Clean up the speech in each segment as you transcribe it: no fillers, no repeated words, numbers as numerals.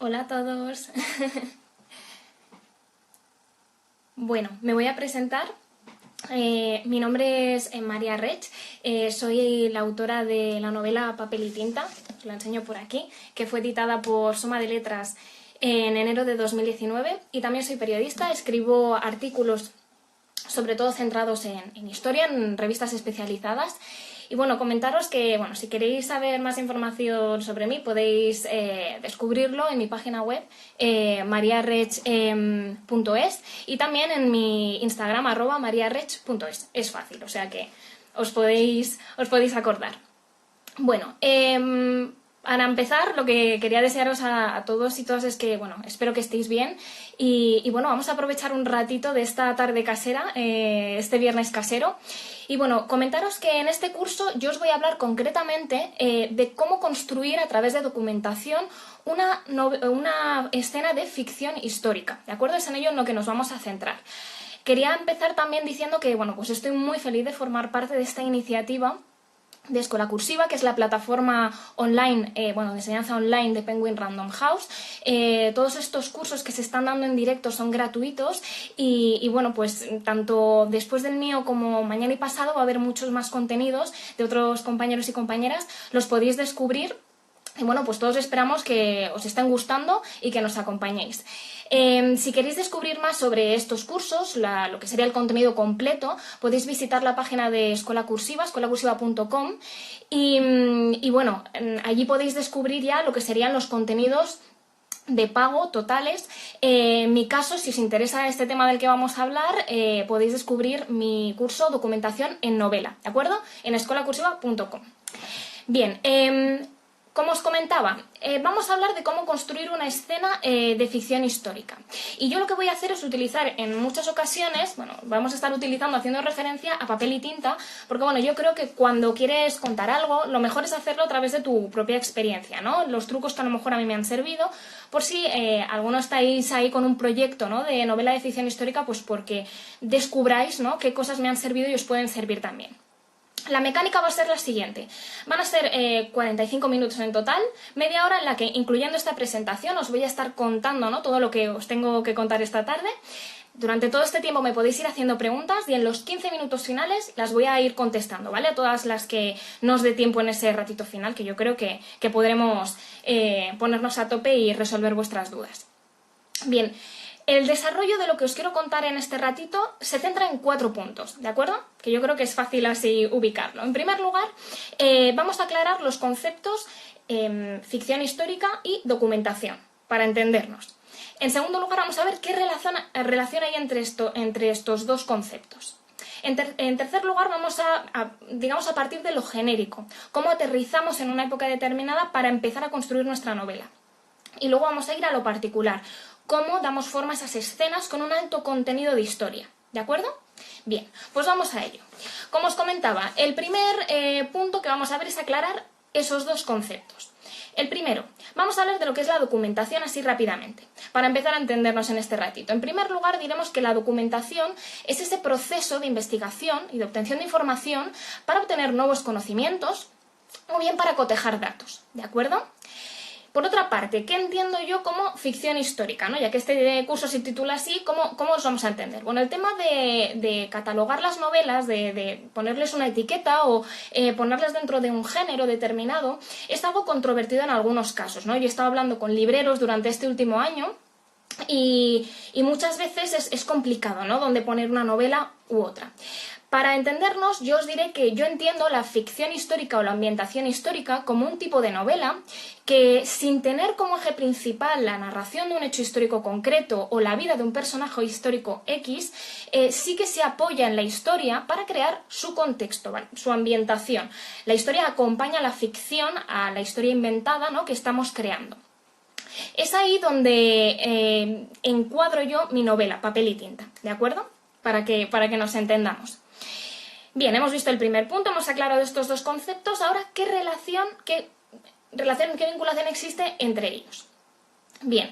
Hola a todos. Bueno, me voy a presentar. Mi nombre es María Rech, soy la autora de la novela Papel y Tinta, os la enseño por aquí, que fue editada por Suma de Letras en enero de 2019, y también soy periodista, escribo artículos sobre todo centrados en historia, en revistas especializadas. Y bueno, comentaros que si queréis saber más información sobre mí podéis descubrirlo en mi página web mariarech.es y también en mi Instagram @mariarech.es. Es fácil, o sea que os podéis acordar. Bueno, para empezar, lo que quería desearos a todos y todas es que, espero que estéis bien y vamos a aprovechar un ratito de esta tarde casera, este viernes casero. Y comentaros que en este curso yo os voy a hablar concretamente de cómo construir a través de documentación una escena de ficción histórica, ¿de acuerdo? Es en ello en lo que nos vamos a centrar. Quería empezar también diciendo que, pues estoy muy feliz de formar parte de esta iniciativa de Escola Cursiva, que es la plataforma online, de enseñanza online de Penguin Random House. Todos estos cursos que se están dando en directo son gratuitos y pues tanto después del mío como mañana y pasado va a haber muchos más contenidos de otros compañeros y compañeras. Los podéis descubrir. Y pues todos esperamos que os estén gustando y que nos acompañéis. Si queréis descubrir más sobre estos cursos, lo que sería el contenido completo, podéis visitar la página de Escola Cursiva, escolacursiva.com, y allí podéis descubrir ya lo que serían los contenidos de pago totales. En mi caso, si os interesa este tema del que vamos a hablar, podéis descubrir mi curso Documentación en Novela, ¿de acuerdo? En escolacursiva.com. Bien, como os comentaba, vamos a hablar de cómo construir una escena de ficción histórica. Y yo lo que voy a hacer es utilizar en muchas ocasiones, vamos a estar haciendo referencia a papel y tinta, porque yo creo que cuando quieres contar algo, lo mejor es hacerlo a través de tu propia experiencia, ¿no? Los trucos que a lo mejor a mí me han servido, por si algunos estáis ahí con un proyecto, ¿no?, de novela de ficción histórica, pues porque descubráis, ¿no?, qué cosas me han servido y os pueden servir también. La mecánica va a ser la siguiente. Van a ser 45 minutos en total, media hora en la que, incluyendo esta presentación, os voy a estar contando, ¿no?, todo lo que os tengo que contar esta tarde. Durante todo este tiempo me podéis ir haciendo preguntas y en los 15 minutos finales las voy a ir contestando, ¿vale? A todas las que no os dé tiempo en ese ratito final, que yo creo que podremos ponernos a tope y resolver vuestras dudas. Bien. El desarrollo de lo que os quiero contar en este ratito se centra en 4 puntos, ¿de acuerdo? Que yo creo que es fácil así ubicarlo. En primer lugar, vamos a aclarar los conceptos ficción histórica y documentación, para entendernos. En segundo lugar, vamos a ver qué relación hay entre estos dos conceptos. En tercer lugar, vamos a partir de lo genérico, cómo aterrizamos en una época determinada para empezar a construir nuestra novela. Y luego vamos a ir a lo particular, cómo damos forma a esas escenas con un alto contenido de historia, ¿de acuerdo? Bien, pues vamos a ello. Como os comentaba, el primer punto que vamos a ver es aclarar esos dos conceptos. El primero, vamos a hablar de lo que es la documentación así rápidamente, para empezar a entendernos en este ratito. En primer lugar, diremos que la documentación es ese proceso de investigación y de obtención de información para obtener nuevos conocimientos o bien para cotejar datos, ¿de acuerdo? Por otra parte, ¿qué entiendo yo como ficción histórica, ¿no? Ya que este curso se titula así, ¿cómo os vamos a entender? Bueno, el tema de catalogar las novelas, de ponerles una etiqueta o ponerlas dentro de un género determinado, es algo controvertido en algunos casos, ¿no? Yo he estado hablando con libreros durante este último año y muchas veces es complicado, ¿no?, dónde poner una novela u otra. Para entendernos, yo os diré que yo entiendo la ficción histórica o la ambientación histórica como un tipo de novela que, sin tener como eje principal la narración de un hecho histórico concreto o la vida de un personaje histórico X, sí que se apoya en la historia para crear su contexto, ¿vale?, su ambientación. La historia acompaña a la ficción, a la historia inventada, ¿no?, que estamos creando. Es ahí donde encuadro yo mi novela, Papel y Tinta, ¿de acuerdo? Para que nos entendamos. Bien, hemos visto el primer punto, hemos aclarado estos dos conceptos. Ahora, ¿qué vinculación existe entre ellos? Bien,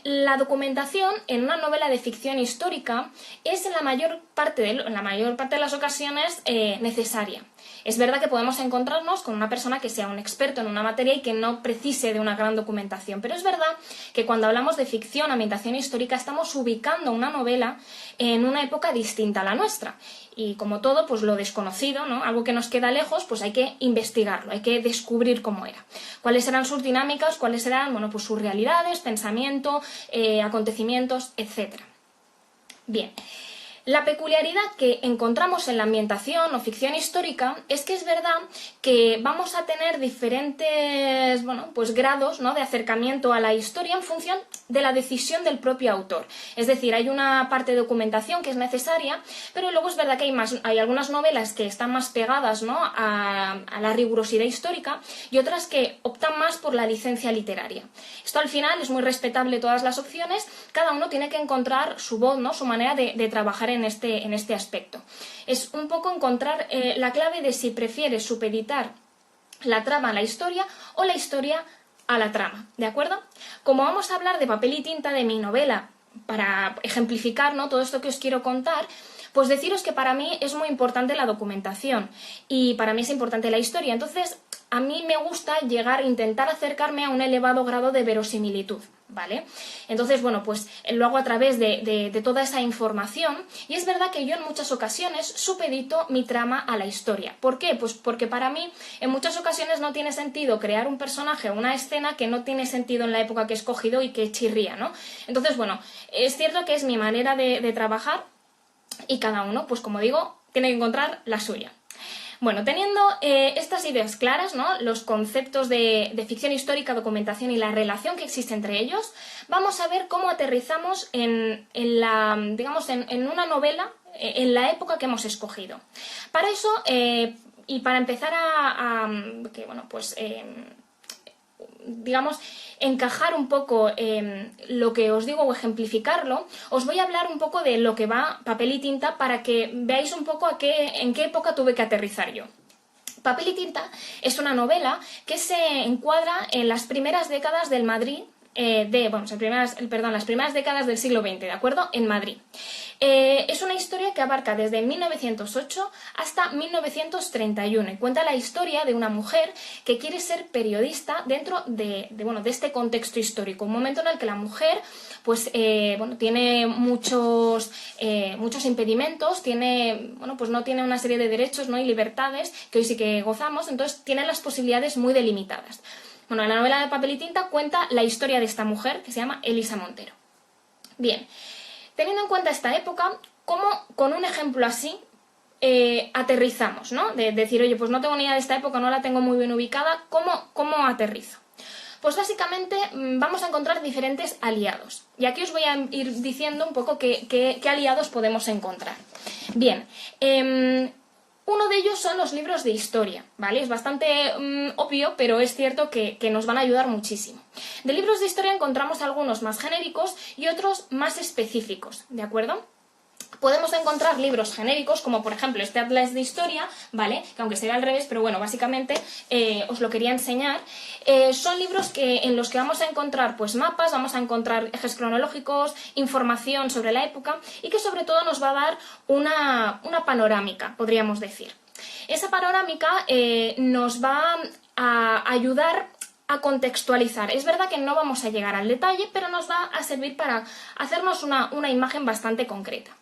la documentación en una novela de ficción histórica es en la mayor parte de las ocasiones necesaria. Es verdad que podemos encontrarnos con una persona que sea un experto en una materia y que no precise de una gran documentación, pero es verdad que cuando hablamos de ficción, ambientación histórica, estamos ubicando una novela en una época distinta a la nuestra. Y como todo, pues lo desconocido, ¿no? Algo que nos queda lejos, pues hay que investigarlo, hay que descubrir cómo era. Cuáles eran sus dinámicas, cuáles eran, bueno, pues sus realidades, pensamiento, acontecimientos, etc. Bien. La peculiaridad que encontramos en la ambientación o ficción histórica es que es verdad que vamos a tener diferentes, bueno, pues grados, ¿no?, de acercamiento a la historia en función de la decisión del propio autor. Es decir, hay una parte de documentación que es necesaria, pero luego es verdad que hay algunas novelas que están más pegadas, ¿no?, a la rigurosidad histórica y otras que optan más por la licencia literaria. Esto al final es muy respetable todas las opciones, cada uno tiene que encontrar su voz, ¿no?, su manera de trabajar en este aspecto. Es un poco encontrar la clave de si prefieres supeditar la trama a la historia o la historia a la trama, ¿de acuerdo? Como vamos a hablar de papel y tinta de mi novela para ejemplificar, ¿no?, todo esto que os quiero contar, pues deciros que para mí es muy importante la documentación y para mí es importante la historia. Entonces, a mí me gusta intentar acercarme a un elevado grado de verosimilitud, ¿vale? Entonces, bueno, pues lo hago a través de toda esa información y es verdad que yo en muchas ocasiones supedito mi trama a la historia. ¿Por qué? Pues porque para mí en muchas ocasiones no tiene sentido crear un personaje o una escena que no tiene sentido en la época que he escogido y que chirría, ¿no? Entonces, bueno, es cierto que es mi manera de trabajar y cada uno, pues como digo, tiene que encontrar la suya. Bueno, teniendo estas ideas claras, ¿no?, los conceptos de ficción histórica, documentación y la relación que existe entre ellos, vamos a ver cómo aterrizamos en una novela en la época que hemos escogido. Para eso, y para empezar encajar un poco lo que os digo o ejemplificarlo, os voy a hablar un poco de lo que va Papel y Tinta para que veáis un poco en qué época tuve que aterrizar yo. Papel y Tinta es una novela que se encuadra en las primeras décadas del Madrid, las primeras décadas del siglo XX, ¿de acuerdo? En Madrid. Es una historia que abarca desde 1908 hasta 1931 y cuenta la historia de una mujer que quiere ser periodista dentro de este contexto histórico, un momento en el que la mujer pues tiene muchos impedimentos, no tiene una serie de derechos, ¿no?, y libertades que hoy sí que gozamos, entonces tiene las posibilidades muy delimitadas. Bueno, la novela de Papel y Tinta cuenta la historia de esta mujer que se llama Elisa Montero. Bien, teniendo en cuenta esta época, ¿cómo con un ejemplo así aterrizamos, ¿no? De decir, oye, pues no tengo ni idea de esta época, no la tengo muy bien ubicada, ¿cómo aterrizo? Pues básicamente vamos a encontrar diferentes aliados. Y aquí os voy a ir diciendo un poco qué aliados podemos encontrar. Bien, uno de ellos son los libros de historia, ¿vale? Es bastante obvio, pero es cierto que nos van a ayudar muchísimo. De libros de historia encontramos algunos más genéricos y otros más específicos, ¿de acuerdo? Podemos encontrar libros genéricos, como por ejemplo este Atlas de Historia, ¿vale? Que aunque sería al revés, pero bueno, básicamente os lo quería enseñar. Son libros en los que vamos a encontrar pues mapas, vamos a encontrar ejes cronológicos, información sobre la época y que sobre todo nos va a dar una panorámica, podríamos decir. Esa panorámica nos va a ayudar a contextualizar. Es verdad que no vamos a llegar al detalle, pero nos va a servir para hacernos una imagen bastante concreta.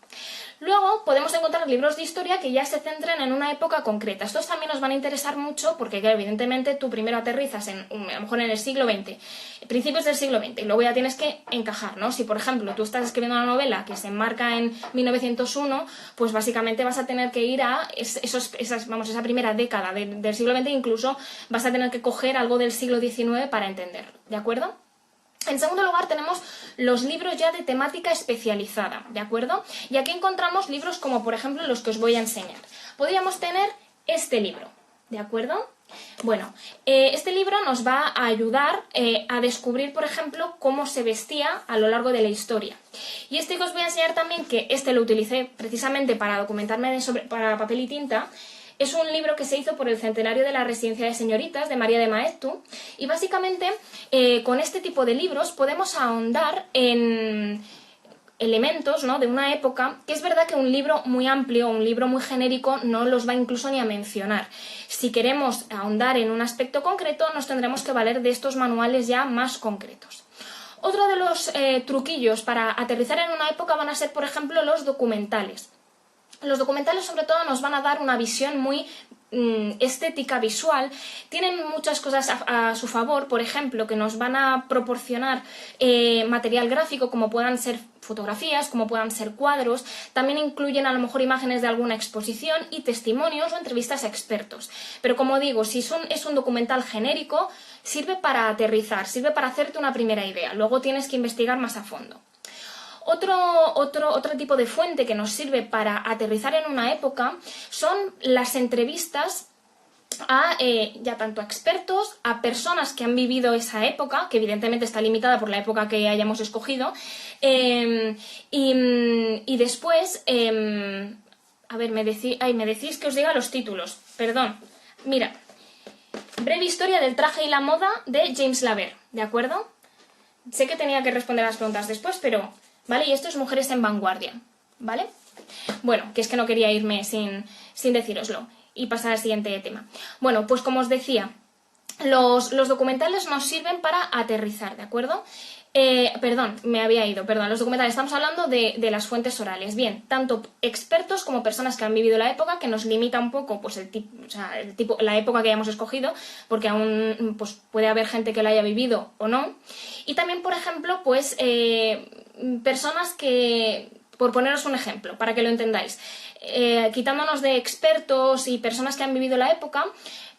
Luego podemos encontrar libros de historia que ya se centren en una época concreta. Estos también nos van a interesar mucho porque, claro, evidentemente tú primero aterrizas a lo mejor en el siglo XX, principios del siglo XX, y luego ya tienes que encajar, ¿no? Si, por ejemplo, tú estás escribiendo una novela que se enmarca en 1901, pues básicamente vas a tener que ir a esa primera década del siglo XX, incluso vas a tener que coger algo del siglo XIX para entenderlo, ¿de acuerdo? En segundo lugar tenemos los libros ya de temática especializada, ¿de acuerdo? Y aquí encontramos libros como por ejemplo los que os voy a enseñar. Podríamos tener este libro, ¿de acuerdo? Bueno, este libro nos va a ayudar a descubrir, por ejemplo, cómo se vestía a lo largo de la historia. Y este que os voy a enseñar también, que este lo utilicé precisamente para documentarme para Papel y Tinta. Es un libro que se hizo por el centenario de la Residencia de Señoritas de María de Maeztu y básicamente con este tipo de libros podemos ahondar en elementos, ¿no?, de una época, que es verdad que un libro muy amplio, un libro muy genérico, no los va incluso ni a mencionar. Si queremos ahondar en un aspecto concreto, nos tendremos que valer de estos manuales ya más concretos. Otro de los truquillos para aterrizar en una época van a ser, por ejemplo, los documentales. Los documentales sobre todo nos van a dar una visión muy estética, visual. Tienen muchas cosas a su favor, por ejemplo, que nos van a proporcionar material gráfico, como puedan ser fotografías, como puedan ser cuadros. También incluyen a lo mejor imágenes de alguna exposición y testimonios o entrevistas a expertos. Pero como digo, si es un documental genérico, sirve para aterrizar, sirve para hacerte una primera idea. Luego tienes que investigar más a fondo. Otro tipo de fuente que nos sirve para aterrizar en una época son las entrevistas a ya tanto a expertos, a personas que han vivido esa época, que evidentemente está limitada por la época que hayamos escogido, y después, a ver, me decís que os diga los títulos, perdón, mira, Breve historia del traje y la moda de James Laver, ¿de acuerdo? Sé que tenía que responder las preguntas después, pero... ¿Vale? Y esto es Mujeres en Vanguardia, ¿vale? Bueno, que es que no quería irme sin decíroslo y pasar al siguiente tema. Bueno, pues como os decía, los documentales nos sirven para aterrizar, ¿de acuerdo? Perdón, me había ido, perdón, los documentales, estamos hablando de las fuentes orales. Bien, tanto expertos como personas que han vivido la época, que nos limita un poco pues la época que hayamos escogido, porque aún pues, puede haber gente que la haya vivido o no. Y también, por ejemplo, pues personas que, por poneros un ejemplo, para que lo entendáis, quitándonos de expertos y personas que han vivido la época,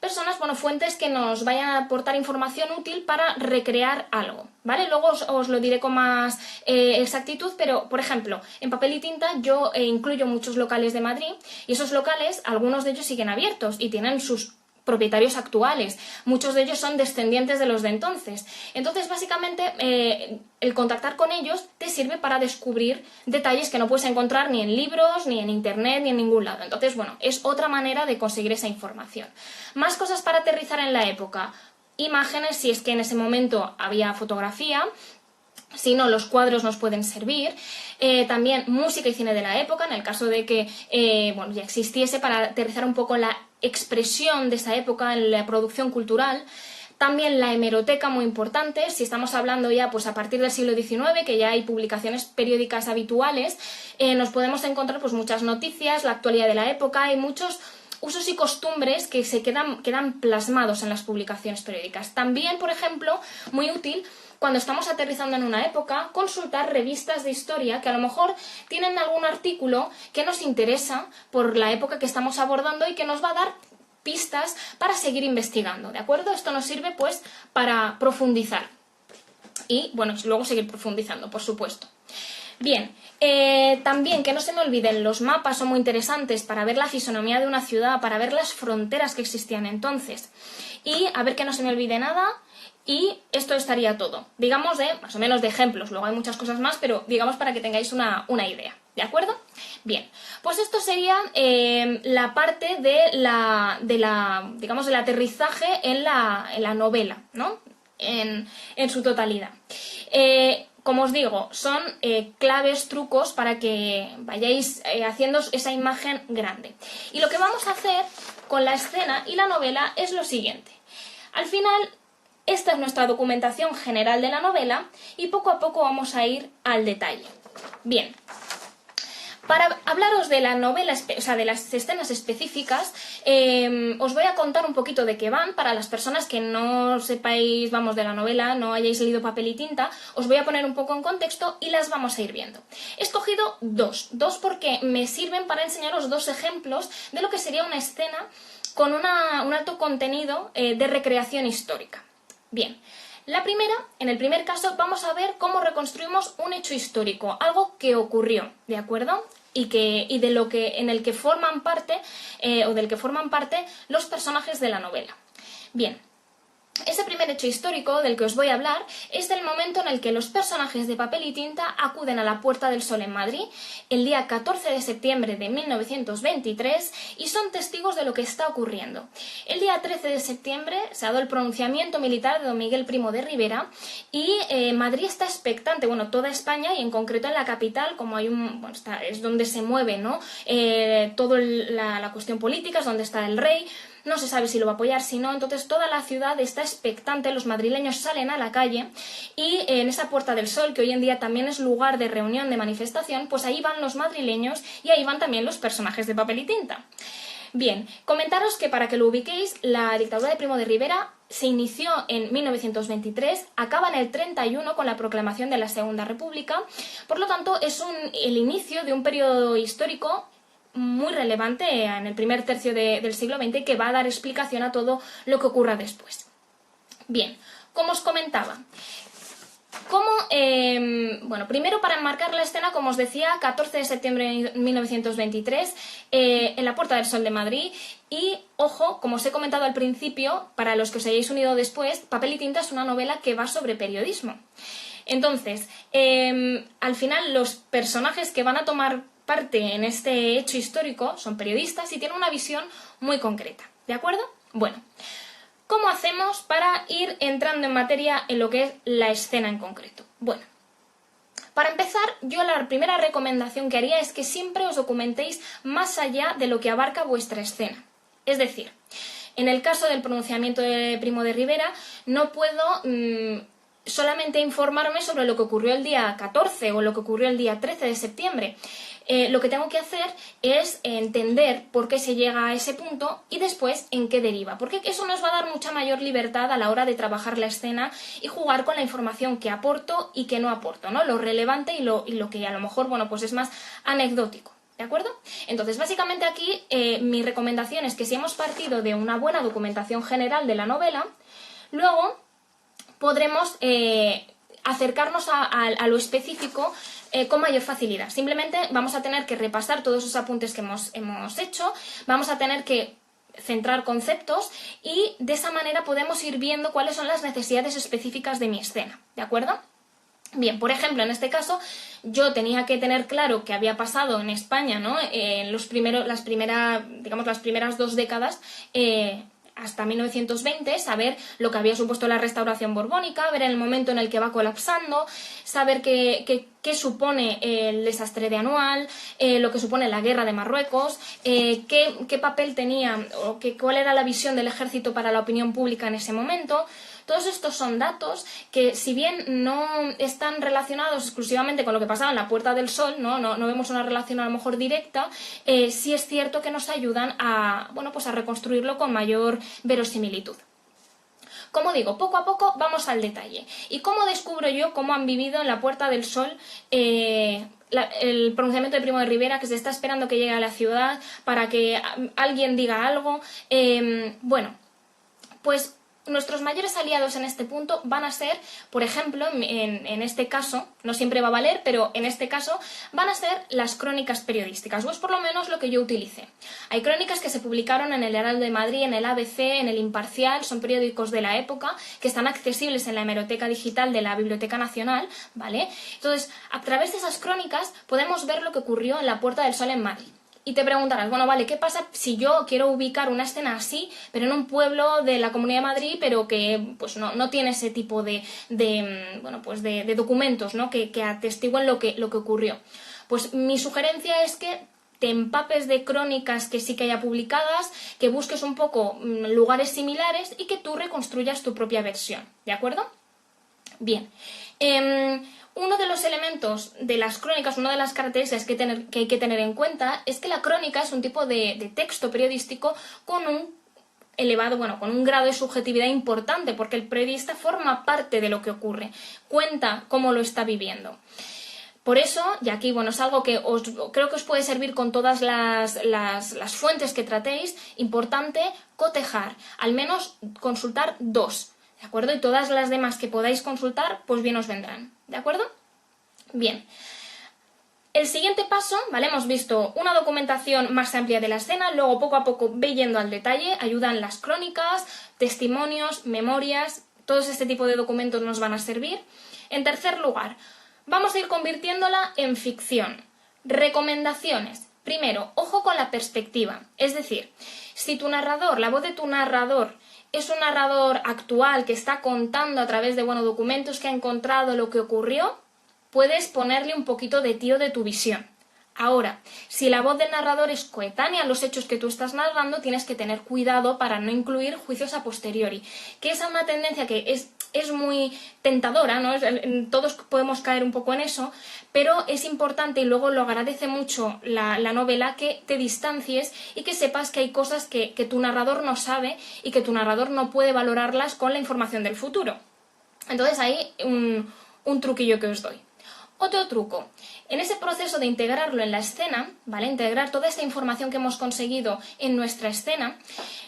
personas, bueno, fuentes que nos vayan a aportar información útil para recrear algo, ¿vale? Luego os lo diré con más exactitud, pero, por ejemplo, en Papel y Tinta yo incluyo muchos locales de Madrid y esos locales, algunos de ellos siguen abiertos y tienen sus propietarios actuales. Muchos de ellos son descendientes de los de entonces. Entonces, básicamente, el contactar con ellos te sirve para descubrir detalles que no puedes encontrar ni en libros, ni en internet, ni en ningún lado. Entonces, bueno, es otra manera de conseguir esa información. Más cosas para aterrizar en la época. Imágenes, si es que en ese momento había fotografía. Si no, los cuadros nos pueden servir. También música y cine de la época, en el caso de que bueno, ya existiese, para aterrizar un poco la expresión de esa época en la producción cultural. También la hemeroteca, muy importante, si estamos hablando ya pues a partir del siglo XIX, que ya hay publicaciones periódicas habituales, nos podemos encontrar pues muchas noticias, la actualidad de la época, hay muchos usos y costumbres que se quedan plasmados en las publicaciones periódicas. También, por ejemplo, muy útil, cuando estamos aterrizando en una época, consultar revistas de historia que a lo mejor tienen algún artículo que nos interesa por la época que estamos abordando y que nos va a dar pistas para seguir investigando, ¿de acuerdo? Esto nos sirve pues para profundizar y, bueno, luego seguir profundizando, por supuesto. Bien, también que no se me olviden, los mapas son muy interesantes para ver la fisonomía de una ciudad, para ver las fronteras que existían entonces. Y a ver que no se me olvide nada, y esto estaría todo. Digamos más o menos de ejemplos, luego hay muchas cosas más, pero digamos para que tengáis una idea, ¿de acuerdo? Bien, pues esto sería la parte digamos, del aterrizaje en la novela, ¿no? En su totalidad. Como os digo, son claves, trucos para que vayáis haciendo esa imagen grande. Y lo que vamos a hacer con la escena y la novela es lo siguiente. Al final, esta es nuestra documentación general de la novela y poco a poco vamos a ir al detalle. Bien. Para hablaros de la novela, o sea, de las escenas específicas, os voy a contar un poquito de qué van. Para las personas que no sepáis, vamos, de la novela, no hayáis leído Papel y Tinta, os voy a poner un poco en contexto y las vamos a ir viendo. He escogido dos porque me sirven para enseñaros dos ejemplos de lo que sería una escena con un alto contenido de recreación histórica. Bien. La primera, en el primer caso, vamos a ver cómo reconstruimos un hecho histórico, algo que ocurrió, ¿de acuerdo? Y de lo que en el que forman parte, o del que forman parte los personajes de la novela. Bien, Ese primer hecho histórico del que os voy a hablar es del momento en el que los personajes de Papel y Tinta acuden a la Puerta del Sol en Madrid el día 14 de septiembre de 1923 y son testigos de lo que está ocurriendo. El día 13 de septiembre se ha dado el pronunciamiento militar de don Miguel Primo de Rivera y Madrid está expectante, bueno, toda España y en concreto en la capital, como hay es donde se mueve, ¿no? Toda la cuestión política, es donde está el rey. No se sabe si lo va a apoyar, si no, entonces toda la ciudad está expectante, los madrileños salen a la calle y en esa Puerta del Sol, que hoy en día también es lugar de reunión, de manifestación, pues ahí van los madrileños y ahí van también los personajes de Papel y Tinta. Bien, comentaros que para que lo ubiquéis, la dictadura de Primo de Rivera se inició en 1923, acaba en el 31 con la proclamación de la Segunda República, por lo tanto es el inicio de un periodo histórico muy relevante en el primer tercio del siglo XX que va a dar explicación a todo lo que ocurra después. Bien, como os comentaba, primero para enmarcar la escena, como os decía, 14 de septiembre de 1923, en la Puerta del Sol de Madrid y, ojo, como os he comentado al principio, para los que os hayáis unido después, Papel y Tinta es una novela que va sobre periodismo. Entonces, al final los personajes que van a tomar parte en este hecho histórico son periodistas y tienen una visión muy concreta, ¿de acuerdo? Bueno, ¿cómo hacemos para ir entrando en materia en lo que es la escena en concreto? Bueno, para empezar, yo la primera recomendación que haría es que siempre os documentéis más allá de lo que abarca vuestra escena. Es decir, en el caso del pronunciamiento de Primo de Rivera, no puedo solamente informarme sobre lo que ocurrió el día 14 o lo que ocurrió el día 13 de septiembre. Lo que tengo que hacer es entender por qué se llega a ese punto y después en qué deriva, porque eso nos va a dar mucha mayor libertad a la hora de trabajar la escena y jugar con la información que aporto y que no aporto, ¿no? Lo relevante y lo que a lo mejor, bueno, pues es más anecdótico. ¿De acuerdo? Entonces, básicamente aquí mi recomendación es que si hemos partido de una buena documentación general de la novela, luego podremos acercarnos a lo específico con mayor facilidad. Simplemente vamos a tener que repasar todos esos apuntes que hemos hecho, vamos a tener que centrar conceptos y de esa manera podemos ir viendo cuáles son las necesidades específicas de mi escena, ¿de acuerdo? Bien, por ejemplo, en este caso yo tenía que tener claro qué había pasado en España, ¿no? En las primeras 2 décadas hasta 1920, saber lo que había supuesto la restauración borbónica, ver el momento en el que va colapsando, saber qué supone el desastre de Anual, lo que supone la guerra de Marruecos, qué papel tenía o cuál era la visión del ejército para la opinión pública en ese momento. Todos estos son datos que, si bien no están relacionados exclusivamente con lo que pasaba en la Puerta del Sol, no vemos una relación a lo mejor directa, sí es cierto que nos ayudan a reconstruirlo con mayor verosimilitud. Como digo, poco a poco vamos al detalle. ¿Y cómo descubro yo cómo han vivido en la Puerta del Sol el pronunciamiento de Primo de Rivera, que se está esperando que llegue a la ciudad para que alguien diga algo? Pues nuestros mayores aliados en este punto van a ser, por ejemplo, en este caso, no siempre va a valer, pero en este caso van a ser las crónicas periodísticas, o es por lo menos lo que yo utilicé. Hay crónicas que se publicaron en el Heraldo de Madrid, en el ABC, en el Imparcial, son periódicos de la época que están accesibles en la hemeroteca digital de la Biblioteca Nacional, ¿vale? Entonces, a través de esas crónicas podemos ver lo que ocurrió en la Puerta del Sol en Madrid. Y te preguntarás, bueno, vale, ¿qué pasa si yo quiero ubicar una escena así, pero en un pueblo de la Comunidad de Madrid, pero que pues no tiene ese tipo de documentos, ¿no? que atestiguen lo que ocurrió? Pues mi sugerencia es que te empapes de crónicas que sí que haya publicadas, que busques un poco lugares similares y que tú reconstruyas tu propia versión, ¿de acuerdo? Bien. Uno de los elementos de las crónicas, una de las características que hay que tener en cuenta es que la crónica es un tipo de texto periodístico con un con un grado de subjetividad importante, porque el periodista forma parte de lo que ocurre, cuenta cómo lo está viviendo. Por eso, y aquí es algo que creo que os puede servir con todas las fuentes que tratéis, importante cotejar, al menos consultar 2. ¿De acuerdo? Y todas las demás que podáis consultar, pues bien os vendrán. ¿De acuerdo? Bien. El siguiente paso, ¿vale? Hemos visto una documentación más amplia de la escena, luego poco a poco ve yendo al detalle, ayudan las crónicas, testimonios, memorias, todos este tipo de documentos nos van a servir. En tercer lugar, vamos a ir convirtiéndola en ficción. Recomendaciones. Primero, ojo con la perspectiva, es decir, si tu narrador, la voz de tu narrador es un narrador actual que está contando a través de documentos que ha encontrado lo que ocurrió, puedes ponerle un poquito de tío de tu visión. Ahora, si la voz del narrador es coetánea a los hechos que tú estás narrando, tienes que tener cuidado para no incluir juicios a posteriori, que es una tendencia que es muy tentadora, ¿no? Todos podemos caer un poco en eso, pero es importante y luego lo agradece mucho la novela que te distancies y que sepas que hay cosas que tu narrador no sabe y que tu narrador no puede valorarlas con la información del futuro. Entonces ahí un truquillo que os doy. Otro truco, en ese proceso de integrarlo en la escena, ¿vale? Integrar toda esta información que hemos conseguido en nuestra escena,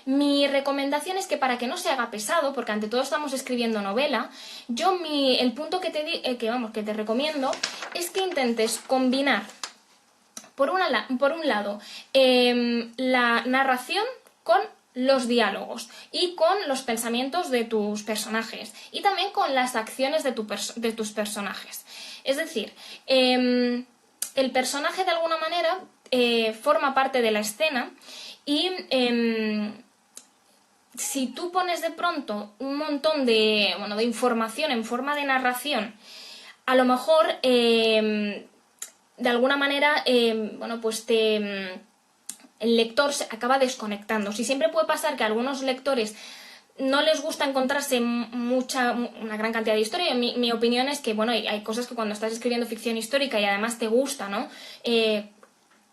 mi recomendación es que para que no se haga pesado, porque ante todo estamos escribiendo novela, el punto que te recomiendo es que intentes combinar, por un lado, la narración con los diálogos y con los pensamientos de tus personajes y también con las acciones de tus personajes. Es decir, el personaje de alguna manera forma parte de la escena y si tú pones de pronto un montón de información en forma de narración, a lo mejor de alguna manera el lector se acaba desconectando. Si siempre puede pasar que a algunos lectores no les gusta encontrarse una gran cantidad de historia. Mi opinión es que, hay cosas que cuando estás escribiendo ficción histórica y además te gusta, ¿no?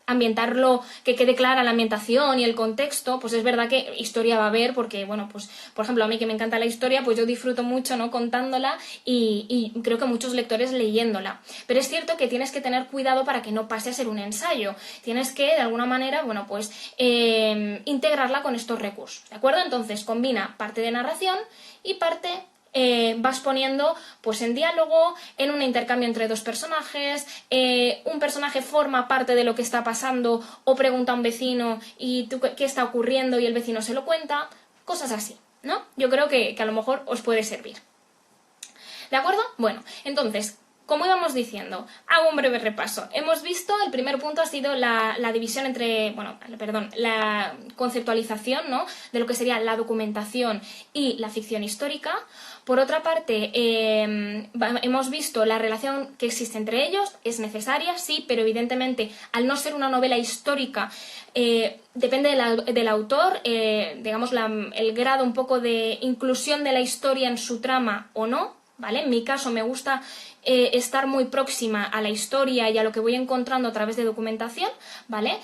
Ambientarlo, que quede clara la ambientación y el contexto, pues es verdad que historia va a haber porque, pues, por ejemplo, a mí que me encanta la historia, pues yo disfruto mucho, ¿no? Contándola y creo que muchos lectores leyéndola. Pero es cierto que tienes que tener cuidado para que no pase a ser un ensayo. Tienes que, de alguna manera, integrarla con estos recursos, ¿de acuerdo? Entonces, combina parte de narración y parte vas poniendo pues en diálogo, en un intercambio entre dos personajes, un personaje forma parte de lo que está pasando o pregunta a un vecino y tú qué está ocurriendo y el vecino se lo cuenta, cosas así, ¿no? Yo creo que a lo mejor os puede servir. ¿De acuerdo? Bueno, entonces, como íbamos diciendo, hago un breve repaso. Hemos visto, el primer punto ha sido la división la conceptualización, ¿no? De lo que sería la documentación y la ficción histórica. Por otra parte, hemos visto la relación que existe entre ellos, es necesaria, sí, pero evidentemente al no ser una novela histórica, depende del autor, el grado un poco de inclusión de la historia en su trama o no, ¿vale? En mi caso me gusta estar muy próxima a la historia y a lo que voy encontrando a través de documentación, ¿vale?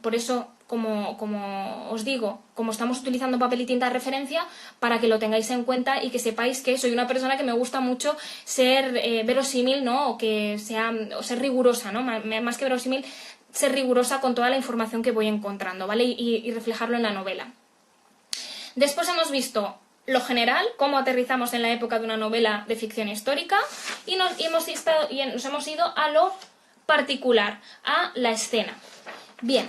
Por eso, como os digo, como estamos utilizando papel y tinta de referencia, para que lo tengáis en cuenta y que sepáis que soy una persona que me gusta mucho ser verosímil, ¿no? O ser rigurosa, ¿no? Más que verosímil, ser rigurosa con toda la información que voy encontrando, ¿vale? Y reflejarlo en la novela. Después hemos visto lo general, cómo aterrizamos en la época de una novela de ficción histórica y nos hemos ido a lo particular, a la escena. Bien,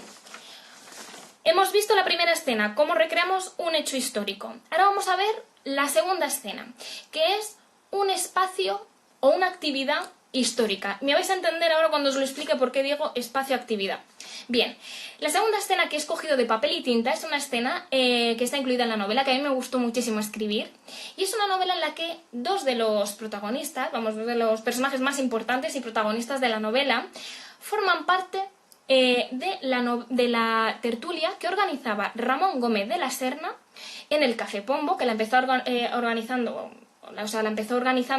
hemos visto la primera escena, cómo recreamos un hecho histórico. Ahora vamos a ver la segunda escena, que es un espacio o una actividad histórica. Me vais a entender ahora cuando os lo explique por qué digo espacio-actividad. Bien, la segunda escena que he escogido de papel y tinta es una escena que está incluida en la novela, que a mí me gustó muchísimo escribir, y es una novela en la que dos de los protagonistas, dos de los personajes más importantes y protagonistas de la novela, forman parte de la tertulia que organizaba Ramón Gómez de la Serna en el Café Pombo, que la empezó organizando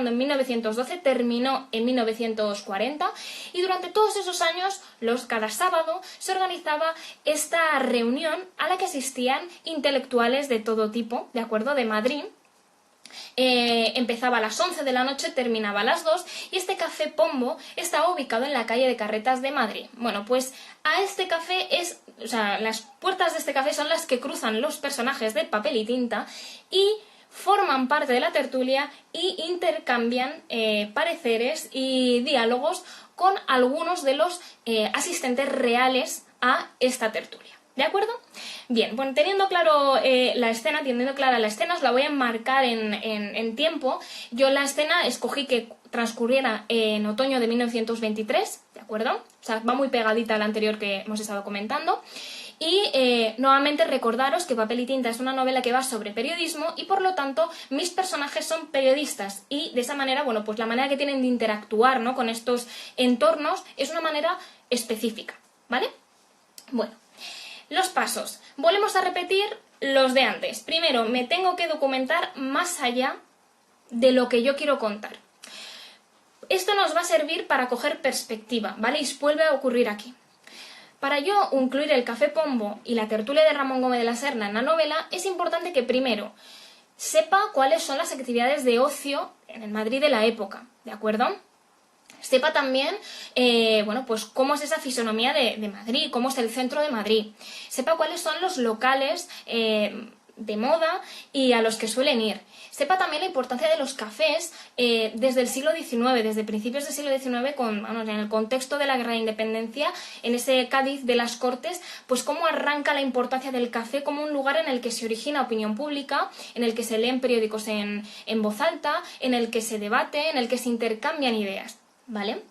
en 1912, terminó en 1940 y durante todos esos años, cada sábado, se organizaba esta reunión a la que asistían intelectuales de todo tipo, ¿de acuerdo?, de Madrid. Empezaba a las 11 de la noche, terminaba a las 2 y este Café Pombo estaba ubicado en la calle de Carretas de Madrid. Bueno, pues a este café las puertas de este café son las que cruzan los personajes de papel y tinta y forman parte de la tertulia y intercambian pareceres y diálogos con algunos de los asistentes reales a esta tertulia. ¿De acuerdo? Bien, bueno, teniendo clara la escena, os la voy a enmarcar en tiempo. Yo la escena escogí que transcurriera en otoño de 1923, ¿de acuerdo? O sea, va muy pegadita a la anterior que hemos estado comentando. Y nuevamente recordaros que Papel y Tinta es una novela que va sobre periodismo y por lo tanto mis personajes son periodistas y de esa manera, bueno, pues la manera que tienen de interactuar, ¿no?, con estos entornos es una manera específica, ¿vale? Bueno, los pasos. Volvemos a repetir los de antes. Primero, me tengo que documentar más allá de lo que yo quiero contar. Esto nos va a servir para coger perspectiva, ¿vale? Y vuelve a ocurrir aquí. Para yo incluir el Café Pombo y la tertulia de Ramón Gómez de la Serna en la novela, es importante que primero sepa cuáles son las actividades de ocio en el Madrid de la época, ¿de acuerdo? Sepa también, bueno, pues cómo es esa fisonomía de Madrid, cómo es el centro de Madrid. Sepa cuáles son los locales de moda y a los que suelen ir. Sepa también la importancia de los cafés desde el siglo XIX, desde principios del siglo XIX, en el contexto de la Guerra de Independencia, en ese Cádiz de las Cortes, pues cómo arranca la importancia del café como un lugar en el que se origina opinión pública, en el que se leen periódicos en voz alta, en el que se debate, en el que se intercambian ideas, ¿vale?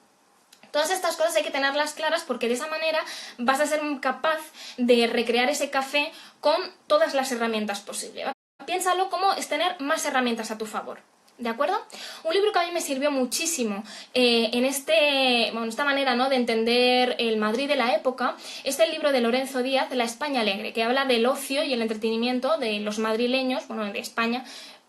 Todas estas cosas hay que tenerlas claras porque de esa manera vas a ser capaz de recrear ese café con todas las herramientas posibles. Piénsalo como es tener más herramientas a tu favor, ¿de acuerdo? Un libro que a mí me sirvió muchísimo en esta manera, ¿no?, de entender el Madrid de la época es el libro de Lorenzo Díaz, La España Alegre, que habla del ocio y el entretenimiento de los madrileños, bueno, de España,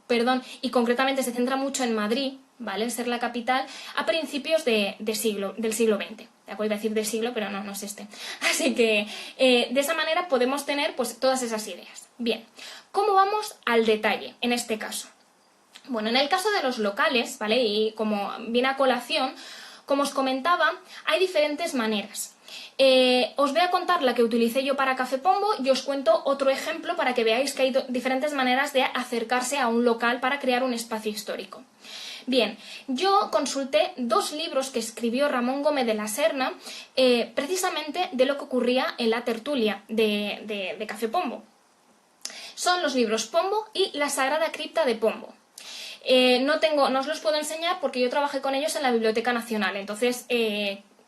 perdón, y concretamente se centra mucho en Madrid, ¿vale?, en ser la capital, a principios del siglo XX. ¿De acuerdo? Iba a decir de siglo, pero no es este. Así que de esa manera podemos tener pues todas esas ideas. Bien, ¿cómo vamos al detalle en este caso? Bueno, en el caso de los locales, ¿vale?, y como viene a colación, como os comentaba, hay diferentes maneras. Os voy a contar la que utilicé yo para Café Pombo y os cuento otro ejemplo para que veáis que hay diferentes maneras de acercarse a un local para crear un espacio histórico. Bien, yo consulté 2 libros que escribió Ramón Gómez de la Serna precisamente de lo que ocurría en la tertulia de Café Pombo. Son los libros Pombo y La Sagrada Cripta de Pombo. No os los puedo enseñar porque yo trabajé con ellos en la Biblioteca Nacional, entonces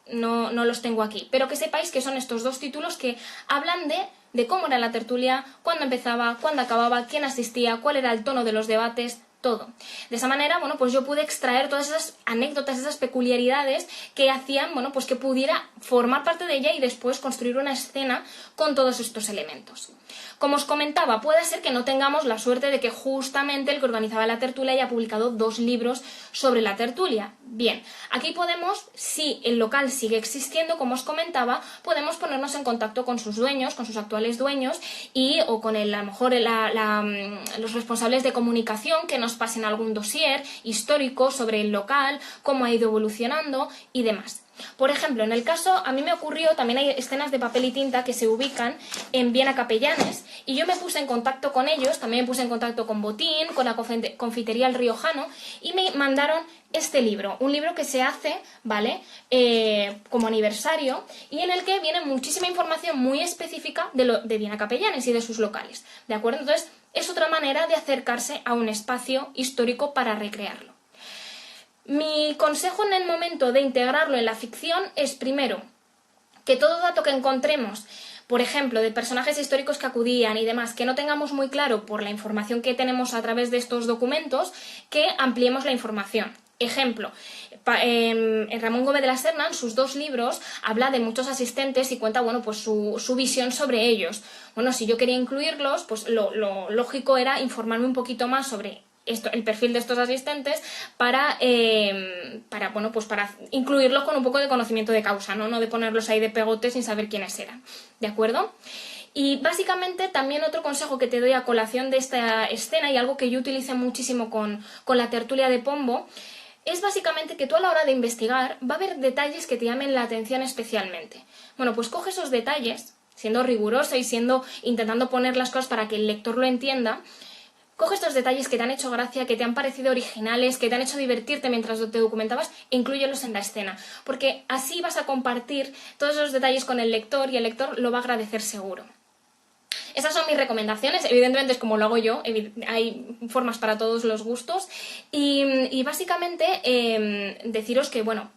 no los tengo aquí. Pero que sepáis que son estos 2 títulos que hablan de cómo era la tertulia, cuándo empezaba, cuándo acababa, quién asistía, cuál era el tono de los debates, todo. De esa manera, bueno, pues yo pude extraer todas esas anécdotas, esas peculiaridades que hacían, bueno, pues que pudiera formar parte de ella y después construir una escena con todos estos elementos. Como os comentaba, puede ser que no tengamos la suerte de que justamente el que organizaba la tertulia haya publicado 2 libros sobre la tertulia. Bien, aquí podemos, si el local sigue existiendo, como os comentaba, podemos ponernos en contacto con sus dueños, con sus actuales dueños o con a lo mejor los responsables de comunicación que nos pasen algún dossier histórico sobre el local, cómo ha ido evolucionando y demás. Por ejemplo, en el caso, a mí me ocurrió, también hay escenas de Papel y Tinta que se ubican en Viena Capellanes y yo me puse en contacto con ellos, también me puse en contacto con Botín, con la confitería El Riojano y me mandaron este libro, un libro que se hace, ¿vale?, como aniversario y en el que viene muchísima información muy específica de Viena Capellanes y de sus locales, ¿de acuerdo? Entonces, es otra manera de acercarse a un espacio histórico para recrearlo. Mi consejo en el momento de integrarlo en la ficción es, primero, que todo dato que encontremos, por ejemplo, de personajes históricos que acudían y demás, que no tengamos muy claro por la información que tenemos a través de estos documentos, que ampliemos la información. Ejemplo, en Ramón Gómez de la Serna, en sus 2 libros, habla de muchos asistentes y cuenta, bueno, pues su visión sobre ellos. Bueno, si yo quería incluirlos, pues lo lógico era informarme un poquito más sobre el perfil de estos asistentes para incluirlos con un poco de conocimiento de causa, ¿no? No de ponerlos ahí de pegote sin saber quiénes eran, ¿de acuerdo? Y básicamente también otro consejo que te doy a colación de esta escena y algo que yo utilicé muchísimo con la tertulia de Pombo es básicamente que tú a la hora de investigar va a haber detalles que te llamen la atención especialmente. Bueno, pues coge esos detalles, siendo rigurosa y intentando poner las cosas para que el lector lo entienda. coge estos detalles que te han hecho gracia, que te han parecido originales, que te han hecho divertirte mientras te documentabas e inclúyelos en la escena, porque así vas a compartir todos esos detalles con el lector y el lector lo va a agradecer seguro. Esas son mis recomendaciones, evidentemente es como lo hago yo, hay formas para todos los gustos y básicamente deciros que, bueno,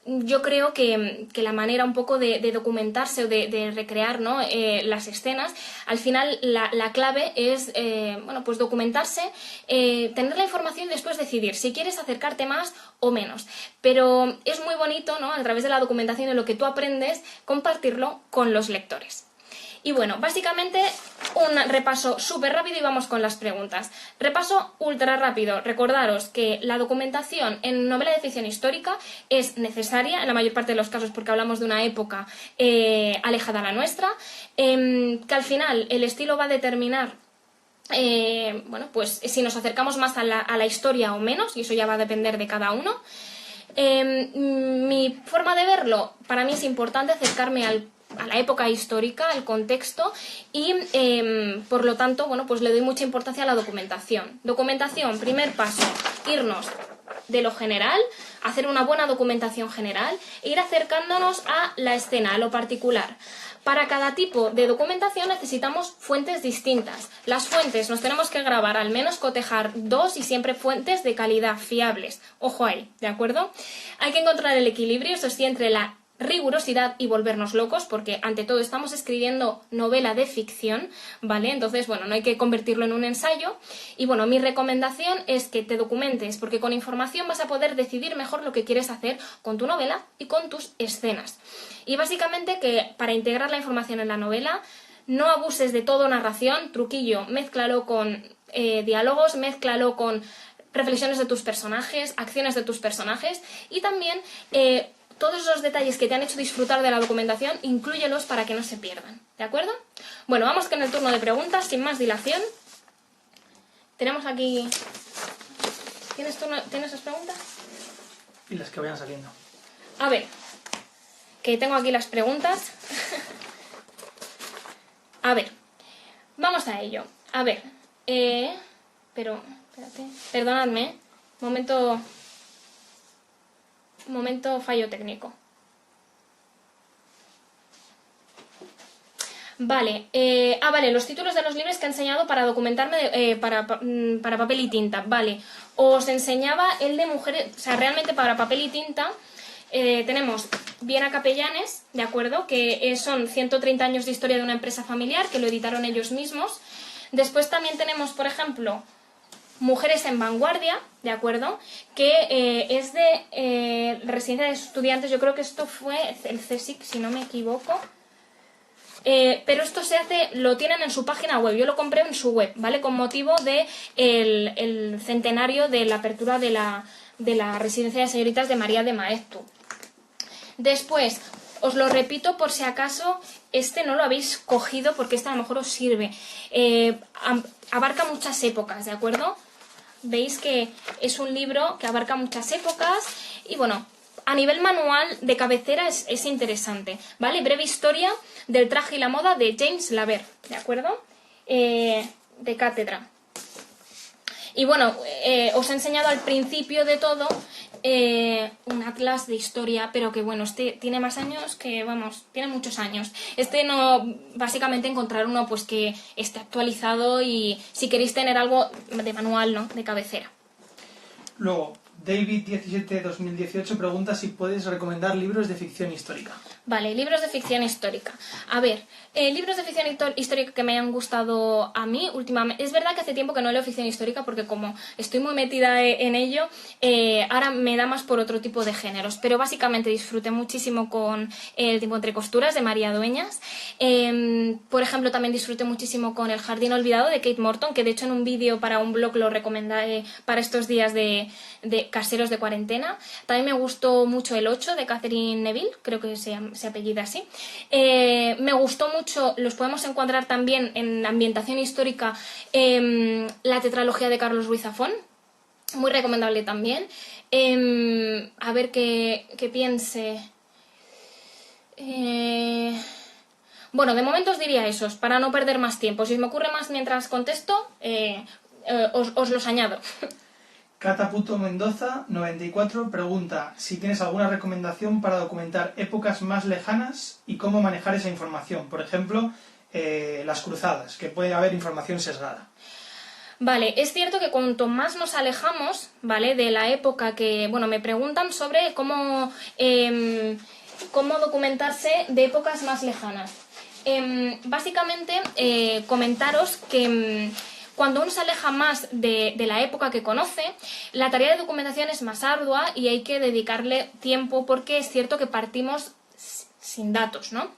yo creo que la manera un poco de documentarse o de recrear, ¿no? Las escenas, al final la clave es bueno, pues documentarse, tener la información y después decidir si quieres acercarte más o menos. Pero es muy bonito, ¿no? A través de la documentación y lo que tú aprendes, compartirlo con los lectores. Y bueno, básicamente un repaso súper rápido y vamos con las preguntas. Repaso ultra rápido. Recordaros que la documentación en novela de ficción histórica es necesaria en la mayor parte de los casos porque hablamos de una época alejada a la nuestra, que al final el estilo va a determinar bueno, pues si nos acercamos más a la historia o menos, y eso ya va a depender de cada uno. Mi forma de verlo, para mí es importante acercarme a la época histórica, al contexto y por lo tanto, bueno, pues le doy mucha importancia a la documentación. Documentación, primer paso, irnos de lo general, hacer una buena documentación general e ir acercándonos a la escena, a lo particular. Para cada tipo de documentación necesitamos fuentes distintas. Las fuentes nos tenemos que grabar, al menos cotejar 2 y siempre fuentes de calidad, fiables. Ojo ahí, ¿de acuerdo? Hay que encontrar el equilibrio, eso sí, entre la rigurosidad y volvernos locos, porque ante todo estamos escribiendo novela de ficción, ¿vale? Entonces, bueno, no hay que convertirlo en un ensayo. Y bueno, mi recomendación es que te documentes, porque con información vas a poder decidir mejor lo que quieres hacer con tu novela y con tus escenas. Y básicamente que para integrar la información en la novela, no abuses de todo narración, truquillo, mézclalo con diálogos, mézclalo con reflexiones de tus personajes, acciones de tus personajes y también todos esos detalles que te han hecho disfrutar de la documentación, inclúyelos para que no se pierdan, ¿de acuerdo? Bueno, vamos con el turno de preguntas, sin más dilación. Tenemos aquí... ¿Tienes las preguntas? Y las que vayan saliendo. A ver, que tengo aquí las preguntas. A ver, vamos a ello. A ver, pero, espérate, perdonadme, momento fallo técnico. Vale, vale, los títulos de los libros que he enseñado para documentarme para papel y tinta, vale. Os enseñaba el de mujeres, o sea, realmente para papel y tinta tenemos Viena Capellanes, ¿de acuerdo? Que son 130 años de historia de una empresa familiar, que lo editaron ellos mismos. Después también tenemos, por ejemplo, Mujeres en Vanguardia, ¿de acuerdo? Que es de Residencia de Estudiantes, yo creo que esto fue el CSIC, si no me equivoco. Pero esto se hace, lo tienen en su página web, yo lo compré en su web, ¿vale? Con motivo de el centenario de la apertura de la Residencia de Señoritas de María de Maeztu. Después, os lo repito por si acaso este no lo habéis cogido porque este a lo mejor os sirve. Abarca muchas épocas, ¿de acuerdo? Veis que es un libro que abarca muchas épocas y bueno, a nivel manual de cabecera es interesante, ¿vale? Breve historia del traje y la moda de James Laver, ¿de acuerdo? De cátedra. Y bueno, os he enseñado al principio de todo un atlas de historia, pero que bueno, este tiene más años que, vamos, tiene muchos años. Este no, básicamente encontrar uno pues que esté actualizado y si queréis tener algo de manual, ¿no? De cabecera. Luego, David172018 pregunta si puedes recomendar libros de ficción histórica. Vale, libros de ficción histórica. A ver, libros de ficción histórica que me hayan gustado a mí últimamente. Es verdad que hace tiempo que no leo ficción histórica porque como estoy muy metida en ello, ahora me da más por otro tipo de géneros. Pero básicamente disfruté muchísimo con El tiempo entre costuras de María Dueñas. Por ejemplo, también disfruté muchísimo con El jardín olvidado de Kate Morton, que de hecho en un vídeo para un blog lo recomendé para estos días de caseros de cuarentena. También me gustó mucho El 8 de Catherine Neville, creo que se apellida así. Me gustó mucho, los podemos encontrar también en ambientación histórica, la tetralogía de Carlos Ruiz Zafón, muy recomendable también. A ver qué piense. Bueno, de momento os diría esos, para no perder más tiempo. Si me ocurre más mientras contesto, os los añado. Cataputo Mendoza, 94, pregunta si tienes alguna recomendación para documentar épocas más lejanas y cómo manejar esa información. Por ejemplo, las cruzadas, que puede haber información sesgada. Vale, es cierto que cuanto más nos alejamos, ¿vale?, de la época que, bueno, me preguntan sobre cómo documentarse de épocas más lejanas. Básicamente, comentaros que cuando uno se aleja más de la época que conoce, la tarea de documentación es más ardua y hay que dedicarle tiempo porque es cierto que partimos sin datos, ¿no?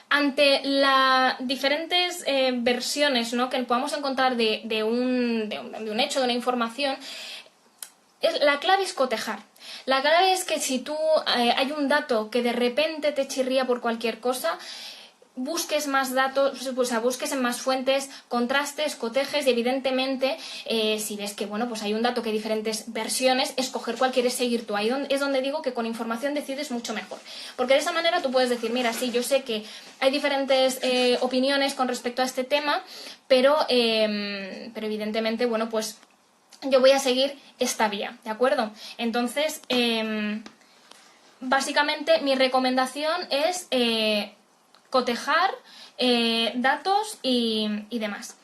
Ante las diferentes versiones, ¿no?, que podamos encontrar de un hecho, de una información, la clave es cotejar. La clave es que si tú hay un dato que de repente te chirría por cualquier cosa, busques más datos, o sea, busques en más fuentes, contrastes, cotejes y evidentemente si ves que bueno, pues hay un dato que hay diferentes versiones, escoger cuál quieres seguir tú. Ahí es donde digo que con información decides mucho mejor. Porque de esa manera tú puedes decir, mira, sí, yo sé que hay diferentes opiniones con respecto a este tema, pero evidentemente, bueno, pues yo voy a seguir esta vía, ¿de acuerdo? Entonces, básicamente mi recomendación es cotejar datos y demás.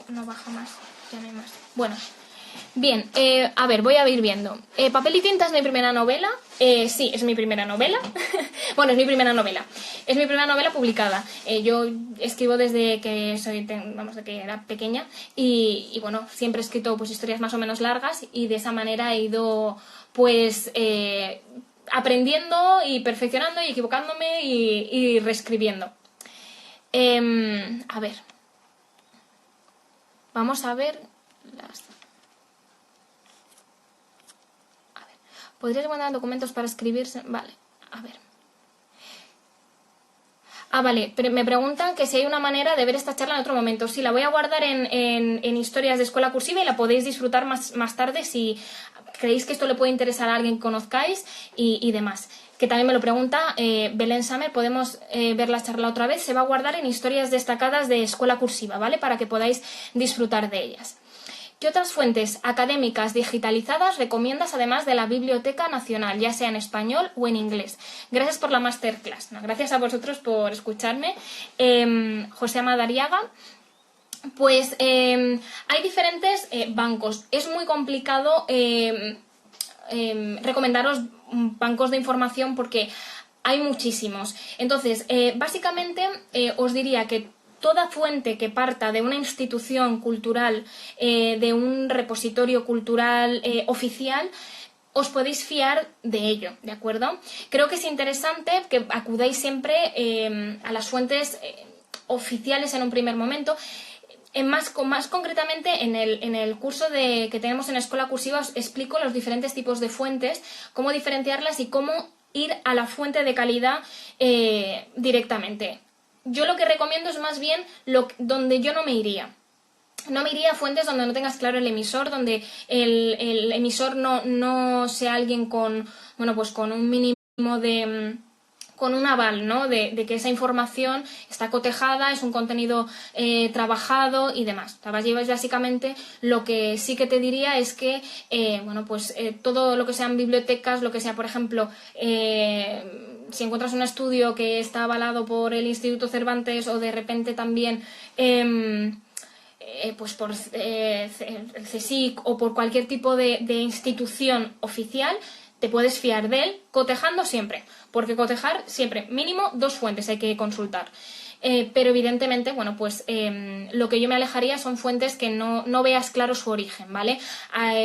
No baja más, ya no hay más. Bueno, bien, a ver, voy a ir viendo. Papel y tinta es mi primera novela. Sí, es mi primera novela. Bueno, es mi primera novela. Es mi primera novela publicada. Yo escribo desde que desde que era pequeña y bueno, siempre he escrito pues historias más o menos largas y de esa manera he ido pues aprendiendo y perfeccionando y equivocándome y reescribiendo. A ver. Vamos a ver las... A ver. ¿Podrías guardar documentos para escribirse? Vale, a ver. Ah, vale, pero me preguntan que si hay una manera de ver esta charla en otro momento. Sí, la voy a guardar en historias de escuela cursiva y la podéis disfrutar más tarde si creéis que esto le puede interesar a alguien que conozcáis y demás. Que también me lo pregunta Belén Samer, podemos ver la charla otra vez. Se va a guardar en historias destacadas de escuela cursiva, ¿vale? Para que podáis disfrutar de ellas. ¿Qué otras fuentes académicas digitalizadas recomiendas además de la Biblioteca Nacional, ya sea en español o en inglés? Gracias por la masterclass. No, gracias a vosotros por escucharme. José Madariaga. Pues hay diferentes bancos. Es muy complicado recomendaros bancos de información porque hay muchísimos. Entonces, básicamente os diría que toda fuente que parta de una institución cultural, de un repositorio cultural oficial, os podéis fiar de ello, ¿de acuerdo? Creo que es interesante que acudáis siempre a las fuentes oficiales en un primer momento. Más concretamente, en el curso que tenemos en Escuela Cursiva os explico los diferentes tipos de fuentes, cómo diferenciarlas y cómo ir a la fuente de calidad directamente. Yo lo que recomiendo es más bien donde yo no me iría. No me iría a fuentes donde no tengas claro el emisor, donde el emisor no sea alguien con un mínimo de... con un aval, ¿no? De que esa información está cotejada, es un contenido trabajado y demás. Básicamente lo que sí que te diría es que, todo lo que sean bibliotecas, lo que sea, por ejemplo, si encuentras un estudio que está avalado por el Instituto Cervantes o de repente también pues por el CSIC o por cualquier tipo de institución oficial, te puedes fiar de él, cotejando siempre, porque cotejar siempre, mínimo 2 fuentes hay que consultar. Pero evidentemente, bueno, pues lo que yo me alejaría son fuentes que no veas claro su origen, ¿vale?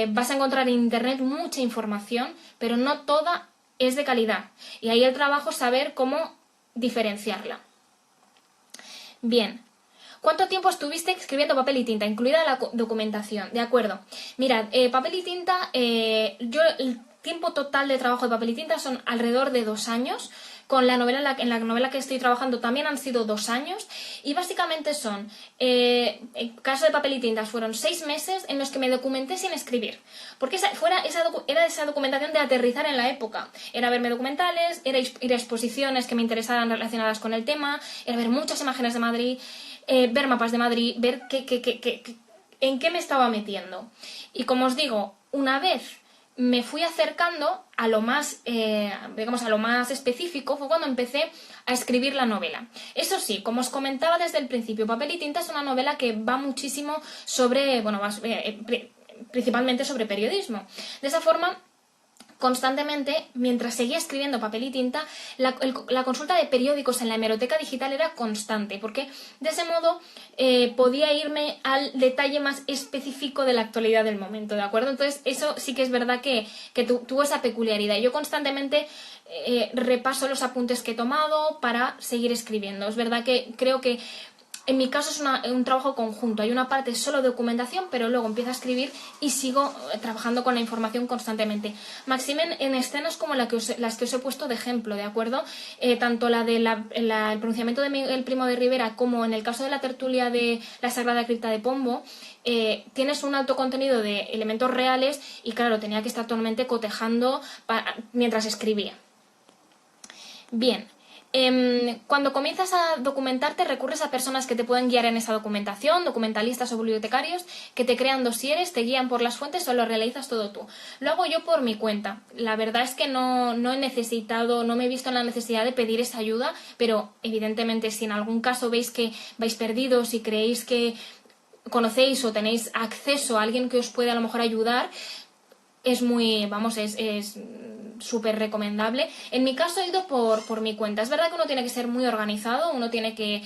Vas a encontrar en internet mucha información, pero no toda es de calidad. Y ahí el trabajo es saber cómo diferenciarla. Bien. ¿Cuánto tiempo estuviste escribiendo papel y tinta, incluida la documentación? De acuerdo. Mirad, papel y tinta, el tiempo total de trabajo de papel y tinta son alrededor de 2 años. con la novela en la novela que estoy trabajando también han sido 2 años y básicamente son, en caso de Papel y Tintas, fueron 6 meses en los que me documenté sin escribir. Porque era esa documentación de aterrizar en la época. Era verme documentales, era ir a exposiciones que me interesaran relacionadas con el tema, era ver muchas imágenes de Madrid, ver mapas de Madrid, ver en qué me estaba metiendo. Y como os digo, una vez me fui acercando a lo más, digamos, a lo más específico, fue cuando empecé a escribir la novela. Eso sí, como os comentaba desde el principio, Papel y Tinta es una novela que va muchísimo sobre, bueno, principalmente sobre periodismo. De esa forma, constantemente, mientras seguía escribiendo Papel y Tinta, la consulta de periódicos en la hemeroteca digital era constante, porque de ese modo podía irme al detalle más específico de la actualidad del momento, ¿de acuerdo? Entonces, eso sí que es verdad que tuvo esa peculiaridad. Yo constantemente repaso los apuntes que he tomado para seguir escribiendo. Es verdad que creo que en mi caso es un trabajo conjunto. Hay una parte solo de documentación, pero luego empiezo a escribir y sigo trabajando con la información constantemente. Maxime en escenas como las que os he puesto de ejemplo, ¿de acuerdo? Tanto la del el pronunciamiento de Miguel Primo de Rivera como en el caso de la tertulia de la Sagrada Cripta de Pombo, tienes un alto contenido de elementos reales y claro, tenía que estar totalmente cotejando mientras escribía. Bien. Cuando comienzas a documentarte recurres a personas que te pueden guiar en esa documentación, documentalistas o bibliotecarios, que te crean dosieres, te guían por las fuentes o lo realizas todo tú. Lo hago yo por mi cuenta. La verdad es que no he necesitado, no me he visto en la necesidad de pedir esa ayuda, pero evidentemente si en algún caso veis que vais perdidos y creéis que conocéis o tenéis acceso a alguien que os puede a lo mejor ayudar, es muy, vamos, es súper recomendable. En mi caso he ido por mi cuenta. Es verdad que uno tiene que ser muy organizado, uno tiene que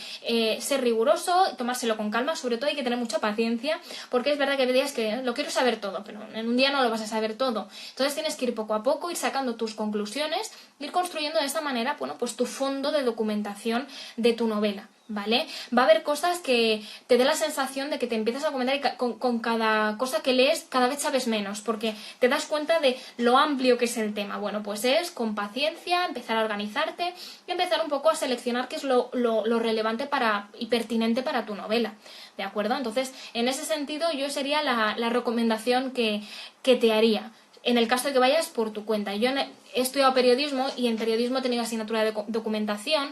ser riguroso, tomárselo con calma, sobre todo hay que tener mucha paciencia, porque es verdad que hay días que lo quiero saber todo, pero en un día no lo vas a saber todo. Entonces tienes que ir poco a poco, ir sacando tus conclusiones, ir construyendo de esta manera, bueno, pues tu fondo de documentación de tu novela. ¿Vale? Va a haber cosas que te dé la sensación de que te empiezas a comentar y con cada cosa que lees cada vez sabes menos, porque te das cuenta de lo amplio que es el tema. Bueno, pues es con paciencia empezar a organizarte y empezar un poco a seleccionar qué es lo relevante y pertinente para tu novela, ¿de acuerdo? Entonces, en ese sentido yo sería la recomendación que te haría. En el caso de que vayas por tu cuenta. Yo he estudiado periodismo y en periodismo he tenido asignatura de documentación.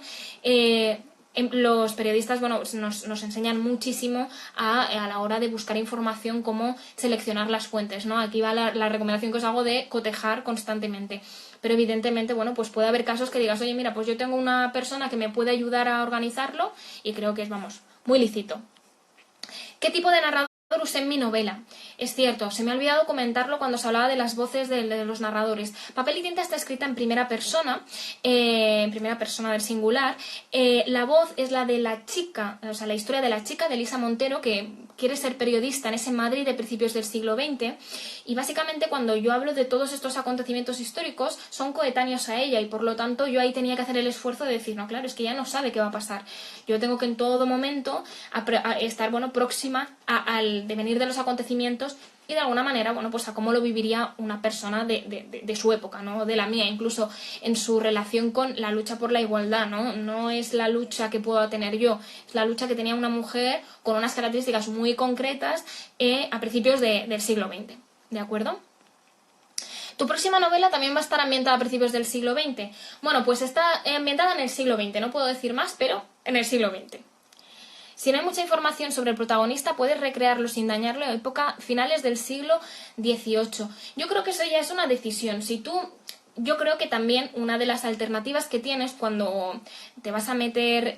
Los periodistas, bueno, nos enseñan muchísimo a la hora de buscar información, cómo seleccionar las fuentes, ¿no? Aquí va la recomendación que os hago de cotejar constantemente. Pero evidentemente, bueno, pues puede haber casos que digas, oye, mira, pues yo tengo una persona que me puede ayudar a organizarlo y creo que es, vamos, muy lícito. ¿Qué tipo de narrador usé en mi novela? Es cierto, se me ha olvidado comentarlo cuando se hablaba de las voces de los narradores. Papel y Tinta está escrita en primera persona del singular. La voz es la de la chica, o sea, la historia de la chica de Elisa Montero, que quiere ser periodista en ese Madrid de principios del siglo XX. Y básicamente cuando yo hablo de todos estos acontecimientos históricos, son coetáneos a ella y por lo tanto yo ahí tenía que hacer el esfuerzo de decir, no, claro, es que ella no sabe qué va a pasar. Yo tengo que en todo momento estar, bueno, próxima al devenir de los acontecimientos y de alguna manera, bueno, pues a cómo lo viviría una persona de su época, ¿no? De la mía, incluso en su relación con la lucha por la igualdad, ¿no? No es la lucha que puedo tener yo, es la lucha que tenía una mujer con unas características muy concretas a principios del siglo XX, ¿de acuerdo? Tu próxima novela también va a estar ambientada a principios del siglo XX. Bueno, pues está ambientada en el siglo XX, no puedo decir más, pero en el siglo XX. Si no hay mucha información sobre el protagonista, puedes recrearlo sin dañarlo a época finales del siglo XVIII. Yo creo que eso ya es una decisión. Yo creo que también una de las alternativas que tienes cuando te vas a meter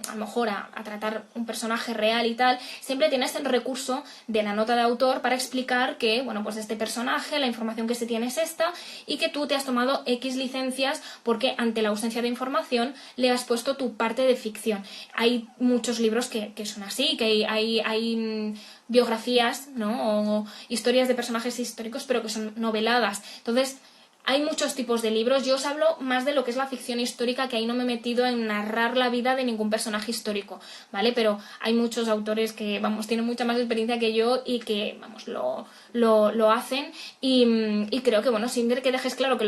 a lo mejor a tratar un personaje real y tal, siempre tienes el recurso de la nota de autor para explicar que, bueno, pues este personaje, la información que se tiene es esta y que tú te has tomado X licencias porque ante la ausencia de información le has puesto tu parte de ficción. Hay muchos libros que son así, que hay biografías, ¿no? O historias de personajes históricos pero que son noveladas. Entonces, hay muchos tipos de libros. Yo os hablo más de lo que es la ficción histórica, que ahí no me he metido en narrar la vida de ningún personaje histórico, ¿vale? Pero hay muchos autores que, vamos, tienen mucha más experiencia que yo y que, vamos, lo hacen y creo que, bueno, sin que dejes claro que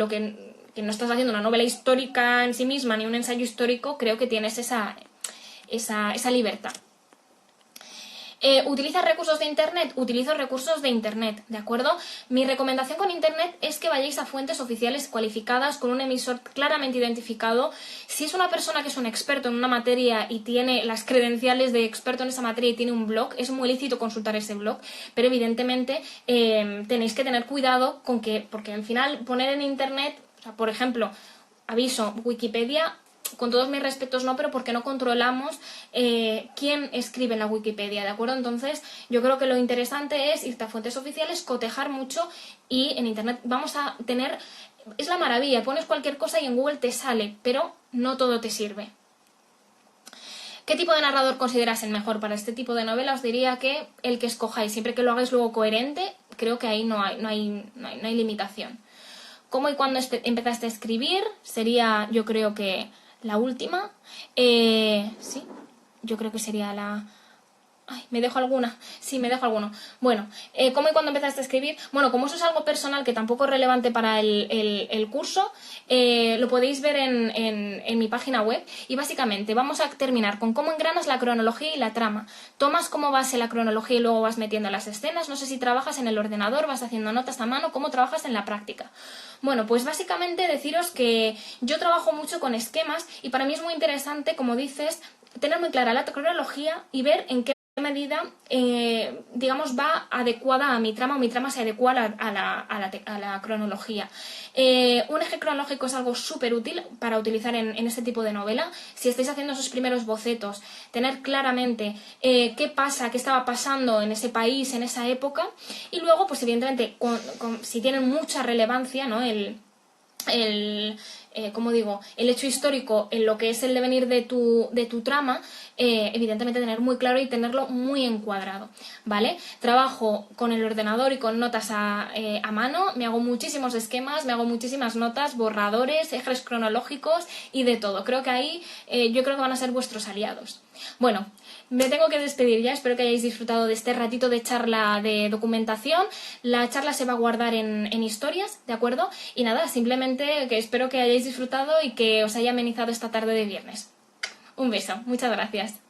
que no estás haciendo una novela histórica en sí misma ni un ensayo histórico, creo que tienes esa libertad. ¿Utilizas recursos de Internet? Utilizo recursos de Internet, ¿de acuerdo? Mi recomendación con Internet es que vayáis a fuentes oficiales cualificadas con un emisor claramente identificado. Si es una persona que es un experto en una materia y tiene las credenciales de experto en esa materia y tiene un blog, es muy lícito consultar ese blog, pero evidentemente tenéis que tener cuidado con que, porque al final poner en Internet, o sea, por ejemplo, aviso, Wikipedia, con todos mis respetos no, pero porque no controlamos quién escribe en la Wikipedia, ¿de acuerdo? Entonces yo creo que lo interesante es irte a fuentes oficiales, cotejar mucho, y en Internet vamos a tener... Es la maravilla, pones cualquier cosa y en Google te sale, pero no todo te sirve. ¿Qué tipo de narrador consideras el mejor para este tipo de novela? Os diría que el que escojáis, siempre que lo hagáis luego coherente, creo que ahí no hay limitación. ¿Cómo y cuándo empezaste a escribir? Sería, yo creo que la última. Sí, yo creo que sería la... Ay, ¿me dejo alguna? Sí, me dejo alguno. Bueno, ¿cómo y cuándo empezaste a escribir? Bueno, como eso es algo personal que tampoco es relevante para el curso, lo podéis ver en mi página web. Y básicamente vamos a terminar con cómo engranas la cronología y la trama. Tomas como base la cronología y luego vas metiendo las escenas. No sé si trabajas en el ordenador, vas haciendo notas a mano, cómo trabajas en la práctica. Bueno, pues básicamente deciros que yo trabajo mucho con esquemas y para mí es muy interesante, como dices, tener muy clara la cronología y ver en qué medida, digamos, va adecuada a mi trama o mi trama se adecua a la cronología. Un eje cronológico es algo súper útil para utilizar en este tipo de novela. Si estáis haciendo esos primeros bocetos, tener claramente qué pasa, qué estaba pasando en ese país, en esa época, y luego, pues evidentemente, si tienen mucha relevancia, ¿no? Como digo, el hecho histórico en lo que es el devenir de tu trama, evidentemente tener muy claro y tenerlo muy encuadrado, ¿vale? Trabajo con el ordenador y con notas a mano, me hago muchísimos esquemas, me hago muchísimas notas, borradores, ejes cronológicos y de todo. Creo que ahí yo creo que van a ser vuestros aliados. Bueno, me tengo que despedir ya, espero que hayáis disfrutado de este ratito de charla de documentación. La charla se va a guardar en historias, ¿de acuerdo? Y nada, simplemente que espero que hayáis disfrutado y que os haya amenizado esta tarde de viernes. Un beso, muchas gracias.